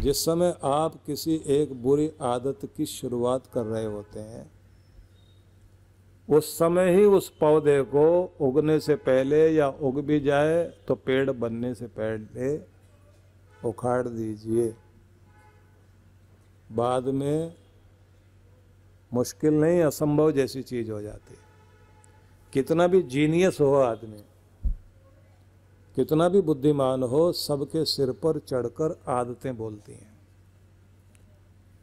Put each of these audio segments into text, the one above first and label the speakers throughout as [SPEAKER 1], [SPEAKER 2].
[SPEAKER 1] जिस समय आप किसी एक बुरी आदत की शुरुआत कर रहे होते हैं, उस समय ही उस पौधे को उगने से पहले या उग भी जाए तो पेड़ बनने से पहले उखाड़ दीजिए। बाद में मुश्किल नहीं, असंभव जैसी चीज हो जाती है। कितना भी जीनियस हो आदमी, कितना भी बुद्धिमान हो, सबके सिर पर चढ़कर आदतें बोलती हैं।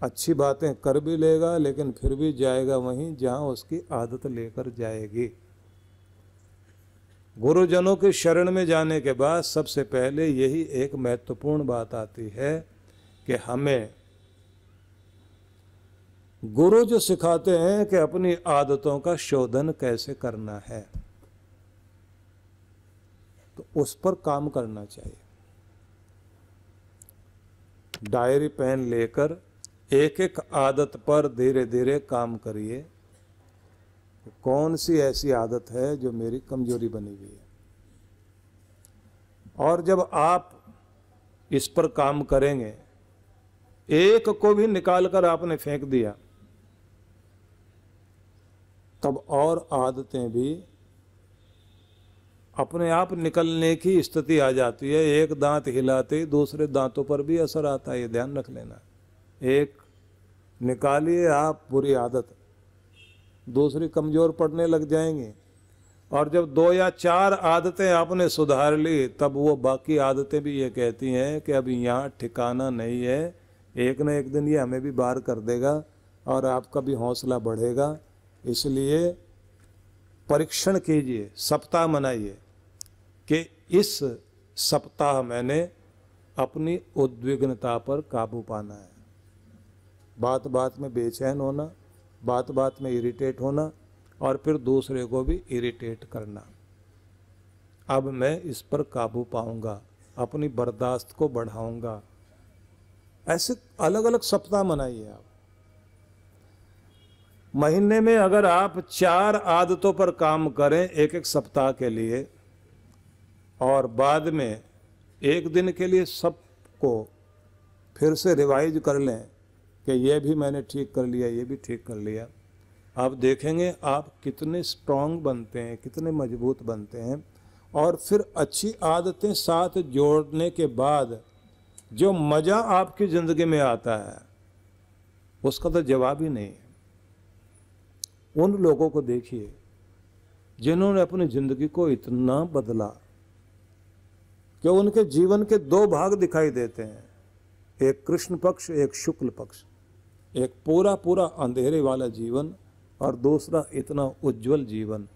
[SPEAKER 1] अच्छी बातें कर भी लेगा लेकिन फिर भी जाएगा वहीं जहां उसकी आदत लेकर जाएगी। गुरुजनों की शरण में जाने के बाद सबसे पहले यही एक महत्वपूर्ण बात आती है कि हमें गुरु जो सिखाते हैं कि अपनी आदतों का शोधन कैसे करना है, तो उस पर काम करना चाहिए। डायरी पेन लेकर एक एक आदत पर धीरे धीरे काम करिए। कौन सी ऐसी आदत है जो मेरी कमजोरी बनी हुई है, और जब आप इस पर काम करेंगे, एक को भी निकाल कर आपने फेंक दिया, तब और आदतें भी अपने आप निकलने की स्थिति आ जाती है। एक दांत हिलाते ही दूसरे दांतों पर भी असर आता है, ये ध्यान रख लेना। एक निकालिए आप बुरी आदत, दूसरी कमजोर पड़ने लग जाएंगी, और जब 2 या 4 आदतें आपने सुधार ली, तब वो बाकी आदतें भी ये कहती हैं कि अभी यहाँ ठिकाना नहीं है, एक न एक दिन ये हमें भी बाहर कर देगा, और आपका भी हौसला बढ़ेगा। इसलिए परीक्षण कीजिए, सप्ताह मनाइए कि इस सप्ताह मैंने अपनी उद्विग्नता पर काबू पाना है। बात बात में बेचैन होना, बात बात में इरिटेट होना, और फिर दूसरे को भी इरिटेट करना। अब मैं इस पर काबू पाऊंगा, अपनी बर्दाश्त को बढ़ाऊंगा। ऐसे अलग अलग सप्ताह मनाइए आप। महीने में अगर आप 4 आदतों पर काम करें एक एक सप्ताह के लिए, और बाद में एक दिन के लिए सबको फिर से रिवाइज कर लें कि ये भी मैंने ठीक कर लिया, ये भी ठीक कर लिया, आप देखेंगे आप कितने स्ट्रांग बनते हैं, कितने मजबूत बनते हैं। और फिर अच्छी आदतें साथ जोड़ने के बाद जो मज़ा आपकी ज़िंदगी में आता है, उसका तो जवाब ही नहीं है। उन लोगों को देखिए जिन्होंने अपनी ज़िंदगी को इतना बदला कि उनके जीवन के 2 भाग दिखाई देते हैं, एक कृष्ण पक्ष, एक शुक्ल पक्ष। एक पूरा पूरा अंधेरे वाला जीवन, और दूसरा इतना उज्जवल जीवन।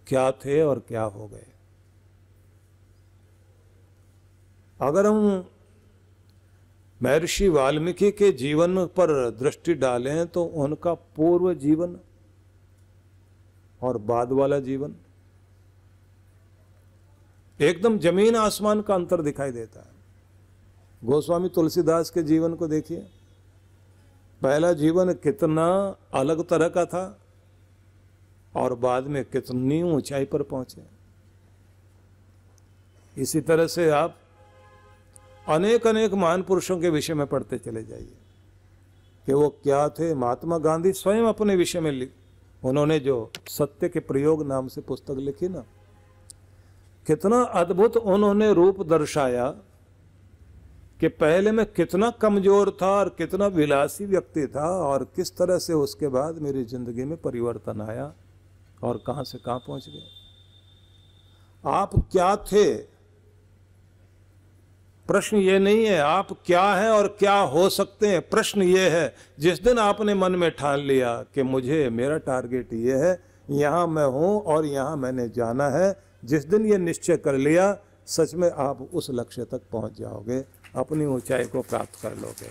[SPEAKER 1] क्या थे और क्या हो गए। अगर हम महर्षि वाल्मीकि के जीवन पर दृष्टि डालें तो उनका पूर्व जीवन और बाद वाला जीवन एकदम जमीन आसमान का अंतर दिखाई देता है। गोस्वामी तुलसीदास के जीवन को देखिए, पहला जीवन कितना अलग तरह का था, और बाद में कितनी ऊंचाई पर पहुंचे। इसी तरह से आप अनेक अनेक महान पुरुषों के विषय में पढ़ते चले जाइए कि वो क्या थे। महात्मा गांधी स्वयं अपने विषय में उन्होंने जो सत्य के प्रयोग नाम से पुस्तक लिखी ना, कितना अद्भुत उन्होंने रूप दर्शाया कि पहले मैं कितना कमजोर था और कितना विलासी व्यक्ति था, और किस तरह से उसके बाद मेरी जिंदगी में परिवर्तन आया और कहां से कहां पहुंच गए। आप क्या थे, प्रश्न ये नहीं है आप क्या हैं और क्या हो सकते हैं। प्रश्न ये है, जिस दिन आपने मन में ठान लिया कि मुझे, मेरा टारगेट ये है, यहाँ मैं हूँ और यहाँ मैंने जाना है, जिस दिन ये निश्चय कर लिया, सच में आप उस लक्ष्य तक पहुँच जाओगे, अपनी ऊंचाई को प्राप्त कर लोगे।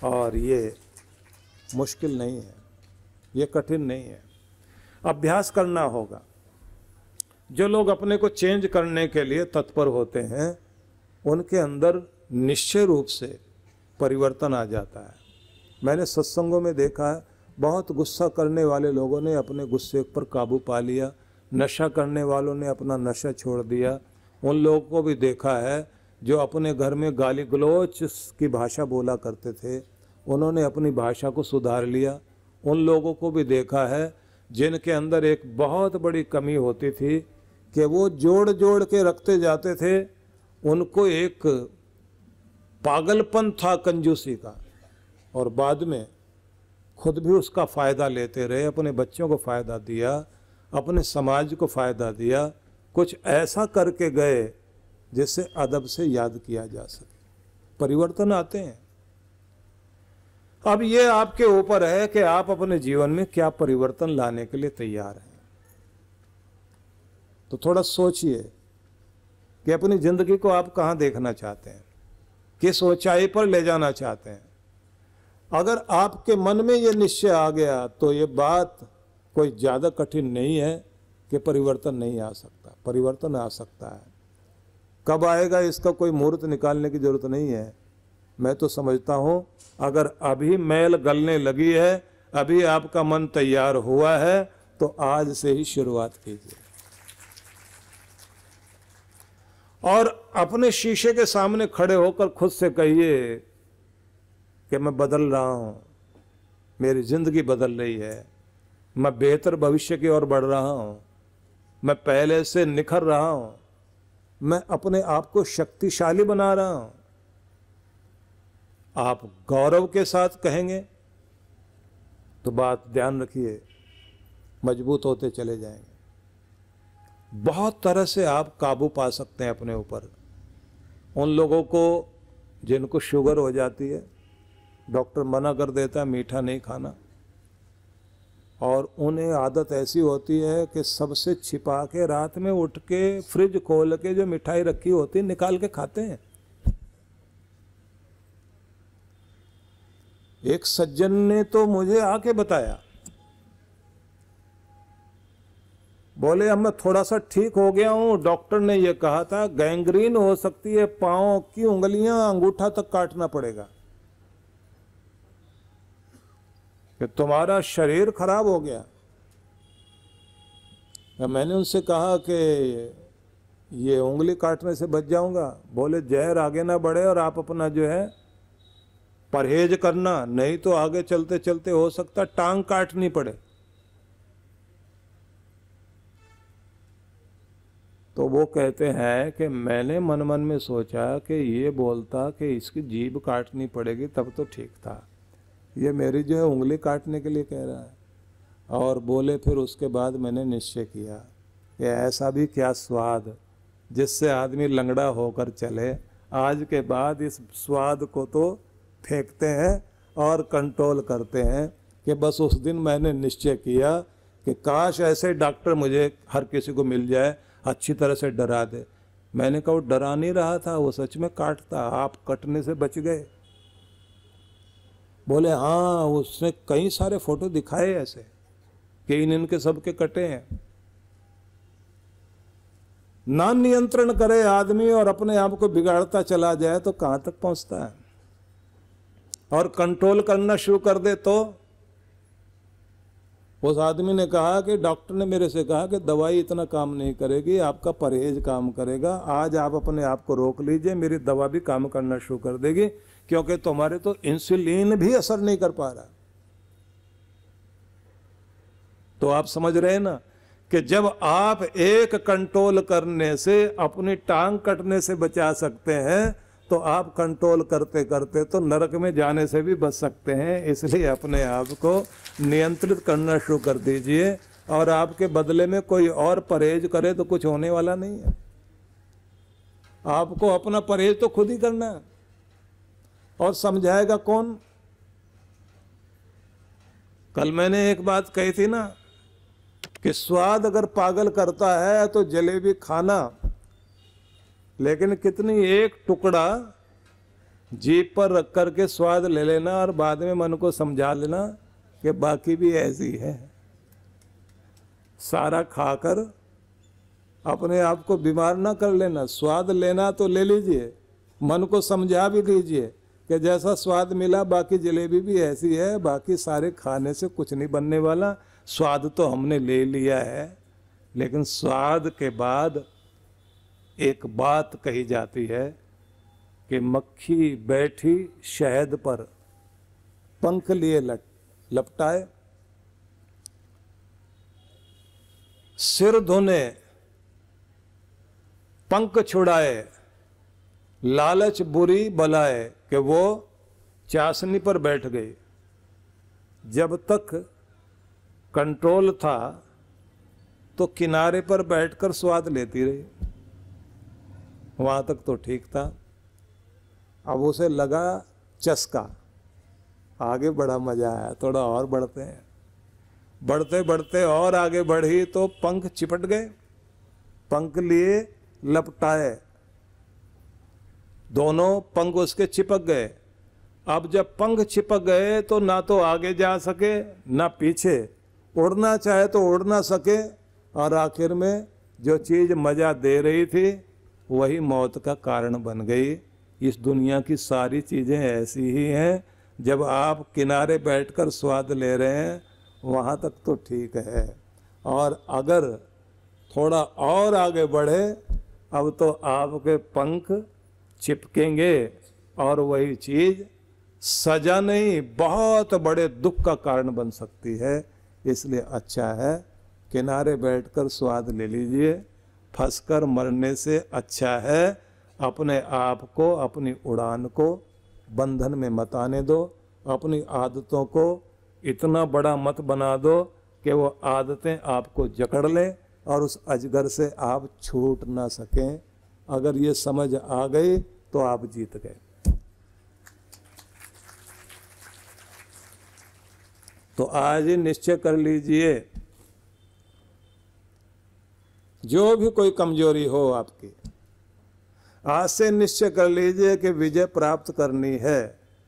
[SPEAKER 1] और ये मुश्किल नहीं है, ये कठिन नहीं है, अभ्यास करना होगा। जो लोग अपने को चेंज करने के लिए तत्पर होते हैं, उनके अंदर निश्चय रूप से परिवर्तन आ जाता है। मैंने सत्संगों में देखा है, बहुत गुस्सा करने वाले लोगों ने अपने गुस्से पर काबू पा लिया, नशा करने वालों ने अपना नशा छोड़ दिया। उन लोगों को भी देखा है जो अपने घर में गाली गलौच की भाषा बोला करते थे, उन्होंने अपनी भाषा को सुधार लिया। उन लोगों को भी देखा है जिनके अंदर एक बहुत बड़ी कमी होती थी कि वो जोड़ जोड़ के रखते जाते थे, उनको एक पागलपन था कंजूसी का, और बाद में खुद भी उसका फ़ायदा लेते रहे, अपने बच्चों को फ़ायदा दिया, अपने समाज को फ़ायदा दिया, कुछ ऐसा करके गए जिससे अदब से याद किया जा सके। परिवर्तन आते हैं। अब ये आपके ऊपर है कि आप अपने जीवन में क्या परिवर्तन लाने के लिए तैयार हैं। तो थोड़ा सोचिए कि अपनी जिंदगी को आप कहाँ देखना चाहते हैं, किस ऊंचाई पर ले जाना चाहते हैं। अगर आपके मन में ये निश्चय आ गया तो ये बात कोई ज़्यादा कठिन नहीं है कि परिवर्तन नहीं आ सकता। परिवर्तन आ सकता है। कब आएगा इसका कोई मुहूर्त निकालने की जरूरत नहीं है। मैं तो समझता हूँ अगर अभी मैल गलने लगी है, अभी आपका मन तैयार हुआ है, तो आज से ही शुरुआत कीजिए और अपने शीशे के सामने खड़े होकर खुद से कहिए कि मैं बदल रहा हूँ, मेरी जिंदगी बदल रही है, मैं बेहतर भविष्य की ओर बढ़ रहा हूँ, मैं पहले से निखर रहा हूँ, मैं अपने आप को शक्तिशाली बना रहा हूँ। आप गौरव के साथ कहेंगे तो बात ध्यान रखिए मजबूत होते चले जाएंगे। बहुत तरह से आप काबू पा सकते हैं अपने ऊपर। उन लोगों को जिनको शुगर हो जाती है, डॉक्टर मना कर देता है मीठा नहीं खाना, और उन्हें आदत ऐसी होती है कि सबसे छिपा के रात में उठ के फ्रिज खोल के जो मिठाई रखी होती है निकाल के खाते हैं। एक सज्जन ने तो मुझे आके बताया, बोले अब मैं थोड़ा सा ठीक हो गया हूं, डॉक्टर ने यह कहा था गैंग्रीन हो सकती है, पांव की उंगलियां अंगूठा तक काटना पड़ेगा, कि तुम्हारा शरीर खराब हो गया। मैंने उनसे कहा कि ये उंगली काटने से बच जाऊंगा। बोले जहर आगे ना बढ़े और आप अपना जो है परहेज करना, नहीं तो आगे चलते चलते हो सकता टांग काटनी पड़े। तो वो कहते हैं कि मैंने मन मन में सोचा कि ये बोलता कि इसकी जीभ काटनी पड़ेगी तब तो ठीक था, ये मेरी जो है उंगली काटने के लिए कह रहा है। और बोले फिर उसके बाद मैंने निश्चय किया कि ऐसा भी क्या स्वाद जिससे आदमी लंगड़ा होकर चले। आज के बाद इस स्वाद को तो फेंकते हैं और कंट्रोल करते हैं कि बस उस दिन मैंने निश्चय किया कि काश ऐसे डॉक्टर मुझे हर किसी को मिल जाए, अच्छी तरह से डरा दे। मैंने कहा वो डरा नहीं रहा था, वो सच में काटता, आप कटने से बच गए। बोले हाँ, उसने कई सारे फोटो दिखाए ऐसे कि इनके सबके कटे हैं। ना नियंत्रण करे आदमी और अपने आप को बिगाड़ता चला जाए तो कहां तक पहुंचता है। और कंट्रोल करना शुरू कर दे तो उस आदमी ने कहा कि डॉक्टर ने मेरे से कहा कि दवाई इतना काम नहीं करेगी, आपका परहेज काम करेगा। आज आप अपने आप को रोक लीजिए, मेरी दवा भी काम करना शुरू कर देगी, क्योंकि तुम्हारे तो इंसुलिन भी असर नहीं कर पा रहा। तो आप समझ रहे हैं ना कि जब आप एक कंट्रोल करने से अपनी टांग कटने से बचा सकते हैं तो आप कंट्रोल करते करते तो नरक में जाने से भी बच सकते हैं। इसलिए अपने आप को नियंत्रित करना शुरू कर दीजिए, और आपके बदले में कोई और परहेज करे तो कुछ होने वाला नहीं है। आपको अपना परहेज तो खुद ही करना है, और समझाएगा कौन। कल मैंने एक बात कही थी ना कि स्वाद अगर पागल करता है तो जलेबी खाना, लेकिन कितनी एक टुकड़ा जीभ पर रख करके स्वाद ले लेना और बाद में मन को समझा लेना कि बाकी भी ऐसी है। सारा खाकर अपने आप को बीमार ना कर लेना। स्वाद लेना तो ले लीजिए, मन को समझा भी दीजिए कि जैसा स्वाद मिला बाकी जलेबी भी ऐसी है, बाकी सारे खाने से कुछ नहीं बनने वाला। स्वाद तो हमने ले लिया है, लेकिन स्वाद के बाद एक बात कही जाती है कि मक्खी बैठी शहद पर पंख लिए लपटाए, सिर धोने पंख छुड़ाए, लालच बुरी बलाए कि वो चाशनी पर बैठ गई। जब तक कंट्रोल था तो किनारे पर बैठकर स्वाद लेती रही, वहां तक तो ठीक था। अब उसे लगा चस्का, आगे बड़ा मजा आया, थोड़ा और बढ़ते हैं। बढ़ते बढ़ते और आगे बढ़ी तो पंख चिपट गए, पंख लिए लपटाए, दोनों पंख उसके चिपक गए। अब जब पंख चिपक गए तो ना तो आगे जा सके ना पीछे, उड़ना चाहे तो उड़ ना सके, और आखिर में जो चीज मजा दे रही थी वही मौत का कारण बन गई। इस दुनिया की सारी चीजें ऐसी ही हैं, जब आप किनारे बैठकर स्वाद ले रहे हैं वहाँ तक तो ठीक है, और अगर थोड़ा और आगे बढ़े अब तो आपके पंख चिपकेंगे और वही चीज सजा नहीं बहुत बड़े दुख का कारण बन सकती है। इसलिए अच्छा है किनारे बैठकर स्वाद ले लीजिए, फंसकर मरने से अच्छा है अपने आप को, अपनी उड़ान को बंधन में मत आने दो, अपनी आदतों को इतना बड़ा मत बना दो कि वो आदतें आपको जकड़ लें और उस अजगर से आप छूट ना सकें। अगर ये समझ आ गई तो आप जीत गए। तो आज ही निश्चय कर लीजिए, जो भी कोई कमजोरी हो आपकी, आज से निश्चय कर लीजिए कि विजय प्राप्त करनी है,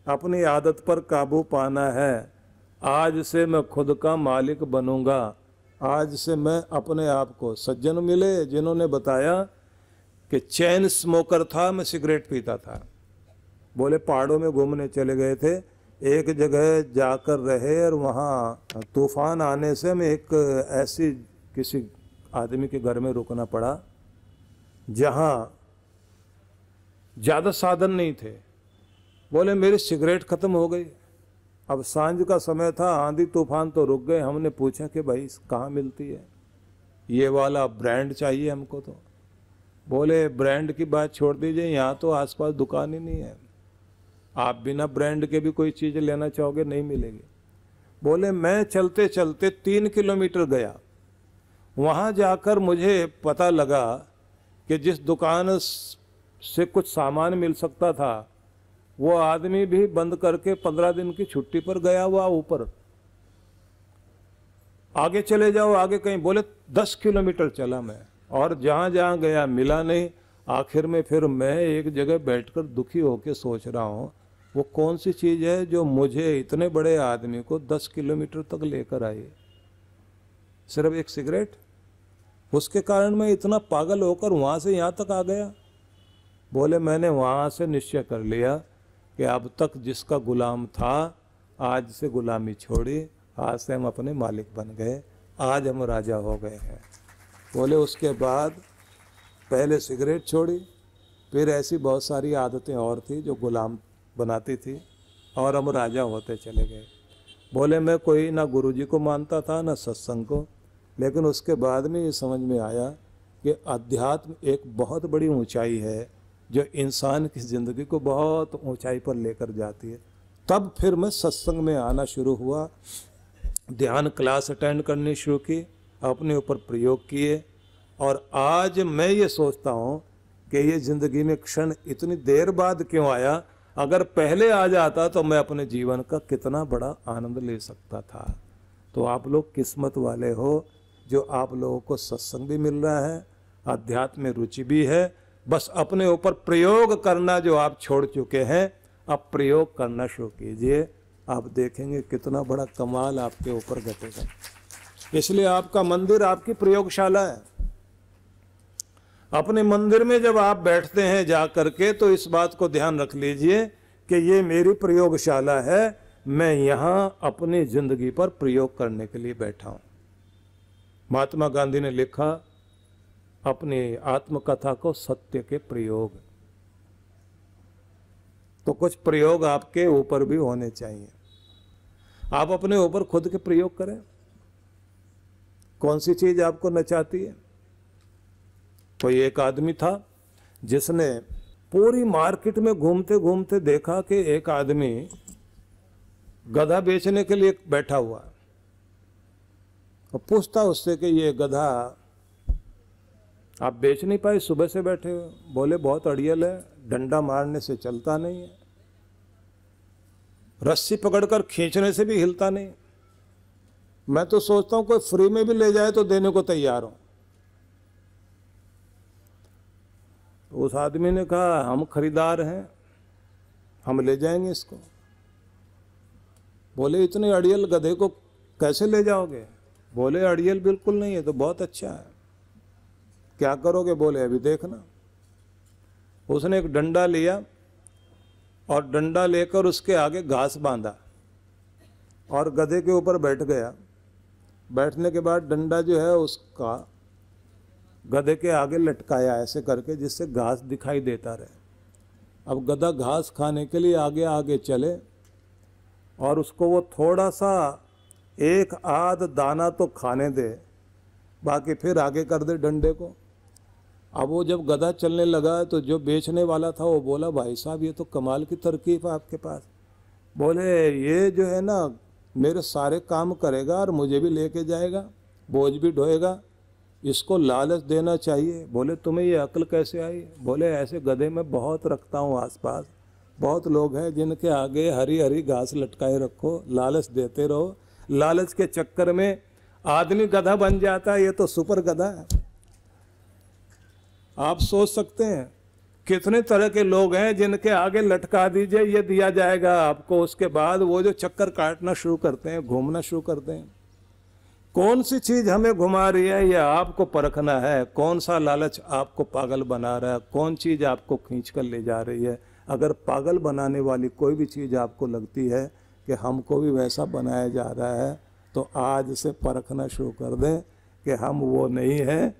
[SPEAKER 1] अपनी आदत पर काबू पाना है। आज से मैं खुद का मालिक बनूंगा। आज से मैं अपने आप को, सज्जन मिले जिन्होंने बताया कि चैन स्मोकर था, मैं सिगरेट पीता था। बोले पहाड़ों में घूमने चले गए थे, एक जगह जाकर रहे और वहाँ तूफान आने से मैं एक ऐसी किसी आदमी के घर में रुकना पड़ा जहाँ ज़्यादा साधन नहीं थे। बोले मेरी सिगरेट ख़त्म हो गई। अब सांझ का समय था, आंधी तूफान तो रुक गए। हमने पूछा कि भाई कहाँ मिलती है, ये वाला ब्रांड चाहिए हमको। तो बोले ब्रांड की बात छोड़ दीजिए, यहाँ तो आसपास दुकान ही नहीं है, आप बिना ब्रांड के भी कोई चीज़ लेना चाहोगे नहीं मिलेगी। बोले मैं चलते चलते 3 किलोमीटर गया, वहाँ जाकर मुझे पता लगा कि जिस दुकान से कुछ सामान मिल सकता था वो आदमी भी बंद करके 15 दिन की छुट्टी पर गया हुआ ऊपर। आगे चले जाओ, आगे कहीं। बोले 10 किलोमीटर चला मैं, और जहाँ जहाँ गया मिला नहीं। आखिर में फिर मैं एक जगह बैठकर दुखी होकर सोच रहा हूँ वो कौन सी चीज़ है जो मुझे इतने बड़े आदमी को 10 किलोमीटर तक लेकर आई। सिर्फ एक सिगरेट, उसके कारण मैं इतना पागल होकर वहाँ से यहाँ तक आ गया। बोले मैंने वहाँ से निश्चय कर लिया कि अब तक जिसका गुलाम था आज से गुलामी छोड़ी, आज से हम अपने मालिक बन गए, आज हम राजा हो गए हैं। बोले उसके बाद पहले सिगरेट छोड़ी, फिर ऐसी बहुत सारी आदतें और थी जो गुलाम बनाती थी, और हम राजा होते चले गए। बोले मैं कोई ना गुरुजी को मानता था ना सत्संग को, लेकिन उसके बाद में ये समझ में आया कि अध्यात्म एक बहुत बड़ी ऊंचाई है जो इंसान की ज़िंदगी को बहुत ऊंचाई पर लेकर जाती है। तब फिर मैं सत्संग में आना शुरू हुआ, ध्यान क्लास अटेंड करनी शुरू की, अपने ऊपर प्रयोग किए, और आज मैं ये सोचता हूँ कि ये ज़िंदगी में क्षण इतनी देर बाद क्यों आया। अगर पहले आ जाता तो मैं अपने जीवन का कितना बड़ा आनंद ले सकता था। तो आप लोग किस्मत वाले हो जो आप लोगों को सत्संग भी मिल रहा है, अध्यात्म में रुचि भी है। बस अपने ऊपर प्रयोग करना जो आप छोड़ चुके हैं, अब प्रयोग करना शुरू कीजिए। आप देखेंगे कितना बड़ा कमाल आपके ऊपर घटेगा। इसलिए आपका मंदिर आपकी प्रयोगशाला है। अपने मंदिर में जब आप बैठते हैं जा करके तो इस बात को ध्यान रख लीजिए कि ये मेरी प्रयोगशाला है, मैं यहाँ अपनी जिंदगी पर प्रयोग करने के लिए बैठा हूँ। महात्मा गांधी ने लिखा अपनी आत्मकथा को सत्य के प्रयोग। तो कुछ प्रयोग आपके ऊपर भी होने चाहिए। आप अपने ऊपर खुद के प्रयोग करें। कौन सी चीज आपको नचाती है? कोई एक आदमी था जिसने पूरी मार्केट में घूमते घूमते देखा कि एक आदमी गधा बेचने के लिए बैठा हुआ, और पूछता उससे कि ये गधा आप बेच नहीं पाए, सुबह से बैठे हो? बोले बहुत अड़ियल है, डंडा मारने से चलता नहीं है, रस्सी पकड़कर खींचने से भी हिलता नहीं, मैं तो सोचता हूं कोई फ्री में भी ले जाए तो देने को तैयार हूं। तो उस आदमी ने कहा हम खरीदार हैं, हम ले जाएंगे इसको। बोले इतने अड़ियल गधे को कैसे ले जाओगे? बोले अड़ियल बिल्कुल नहीं है, तो बहुत अच्छा है, क्या करोगे? बोले अभी देखना। उसने एक डंडा लिया और डंडा लेकर उसके आगे घास बांधा और गधे के ऊपर बैठ गया। बैठने के बाद डंडा जो है उसका गधे के आगे लटकाया ऐसे करके, जिससे घास दिखाई देता रहे। अब गधा घास खाने के लिए आगे आगे चले और उसको वो थोड़ा सा एक आध दाना तो खाने दे, बाकी फिर आगे कर दे डंडे को। अब वो जब गधा चलने लगा तो जो बेचने वाला था वो बोला भाई साहब ये तो कमाल की तरकीब है आपके पास। बोले ये जो है ना मेरे सारे काम करेगा और मुझे भी लेके जाएगा, बोझ भी ढोएगा, इसको लालच देना चाहिए। बोले तुम्हें ये अक्ल कैसे आई? बोले ऐसे गधे में बहुत रखता हूँ आसपास, बहुत लोग हैं जिनके आगे हरी हरी घास लटकाए रखो, लालच देते रहो, लालच के चक्कर में आदमी गधा बन जाता है। ये तो सुपर गधा है। आप सोच सकते हैं कितने तरह के लोग हैं जिनके आगे लटका दीजिए ये दिया जाएगा आपको, उसके बाद वो जो चक्कर काटना शुरू करते हैं, घूमना शुरू करते हैं। कौन सी चीज हमें घुमा रही है यह आपको परखना है। कौन सा लालच आपको पागल बना रहा है, कौन चीज आपको खींच कर ले जा रही है। अगर पागल बनाने वाली कोई भी चीज आपको लगती है कि हमको भी वैसा बनाया जा रहा है, तो आज से परखना शुरू कर दें कि हम वो नहीं हैं